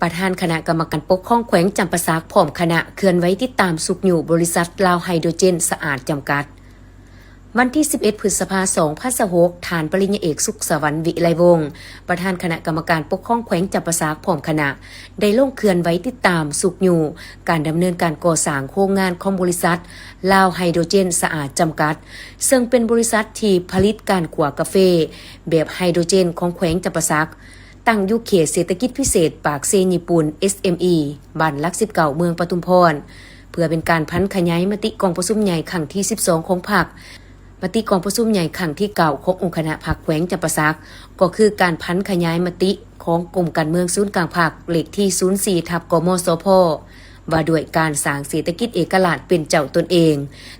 ประธานคณะกรรมการปกครองแขวงจำปาสักพร้อมคณะเคลื่อนไหวติดตามสุกอยู่บริษัทลาวไฮโดรเจนสะอาดจำกัดวันที่ 11 พฤษภาคม 2026 ฐานปริญญาเอกสุขสวรรค์วิไลวงศ์ประธานคณะกรรมการปกครองแขวงจำปาสักพร้อมคณะได้ลงเคลื่อนไหวติดตามสุกอยู่การดำเนินการก่อสร้างโครงงานของบริษัทลาวไฮโดรเจนสะอาดจำกัดซึ่งเป็นบริษัทที่ผลิตการขั่วกาแฟแบบไฮโดรเจนของแขวงจำปาสักตั้งอยู่เขตเศรษฐกิจพิเศษปากเซญี่ปุ่น SME บ้านลัก19เมืองปทุมพรเพื่อเป็นการพันขยายมติกองประชุมใหญ่ครั้งที่12ของพรรคมติกองประชุมใหญ่ครั้งที่9ขององค์คณะพรรคแขวงจำปาสักก็คือการพันขยายมติของกรมการเมืองศูนย์กลางพรรคเลขที่04/กมสพว่าด้วยการสร้างเศรษฐกิจเอกราชเป็นเจ้าตนเอง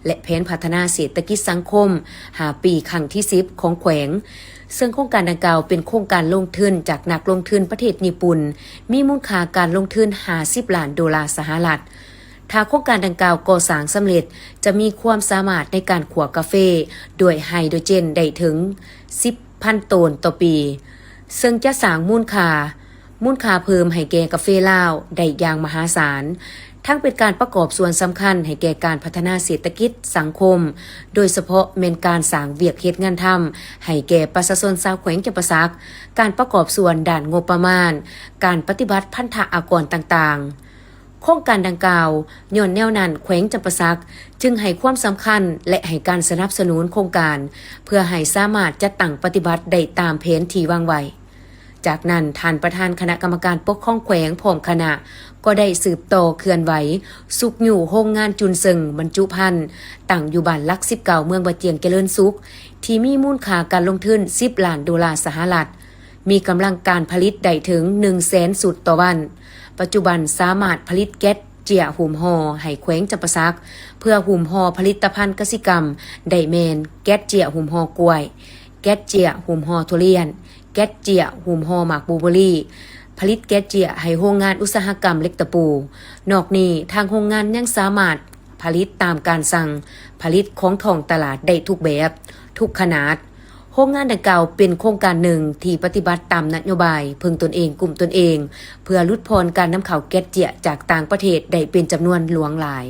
และแผนพัฒนาเศรษฐกิจสังคม5 ปีครั้งที่10ของแขวงซึ่งโครงการดังกล่าวเป็นโครงการลงทุนจากนักลงทุนประเทศญี่ปุ่นมีมูลค่าการลงทุน$50 ล้านสหรัฐถ้าโครงการดังกล่าวก่อสร้างสำเร็จจะมีความสามารถในการขั่วกาแฟด้วยไฮโดรเจนได้ถึง 10,000 ตันต่อปีซึ่งจะสร้างมูลค่าเพิ่มให้แก่กาแฟลาวได้อย่างมหาศาลทั้งเป็นการประกอบส่วนสำคัญให้แก่การพัฒนาเศรษฐกิจสังคมโดยเฉพาะเป็นการสร้างเวียกเฮ็ดงานทำให้แก่ประชาชนชาวแขวงจำปาสักการประกอบส่วนด้านงบประมาณการปฏิบัติพันธะอากรต่างๆโครงการดังกล่าวย้อนแนวนั้นแขวงจำปาสักจึงให้ความสำคัญและให้การสนับสนุนโครงการเพื่อให้สามารถจัดตั้งปฏิบัติได้ตามแผนที่วางไว้จากนั้นท่านประธานคณะกรรมการปกครองแขวงพร้อมคณะก็ได้สืบต่อเคลื่อนไหวสุกอยู่โรงงานจุนเซิงบรรจุภัณฑ์ตั้งอยู่บ้านลัก19เมืองบะเจียงเจริญสุขที่มีมูลค่าการลงทุน$10 ล้านสหรัฐมีกำลังการผลิตได้ถึง 100,000 สุดต่อวันปัจจุบันสามารถผลิตแก๊สเจียหุ่มห่อให้แขวงจำปาสักเพื่อหุ่มห่อผลิตภัณฑ์กสิกรรมได้แมนแก๊สเจียหุ่มห่อกล้วยแก๊สเจียหุ่มห่อทุเรียนแก๊สเจียหุ่มห่อหมากบลูเบอรี่ผลิตแก๊สเจียให้โรงงานอุตสาหกรรมเหล็กตะปูนอกนี้ทางโรงงานยังสามารถผลิตตามการสั่งผลิตของท้องตลาดได้ทุกแบบทุกขนาดโรงงานดังกล่าวเป็นโครงการหนึ่งที่ปฏิบัติตามนโยบายพึงตนเองกลุ่มตนเองเพื่อลดพรการนำเข้าแก๊สเจียจากต่างประเทศได้เป็นจำนวนหลวงหลาย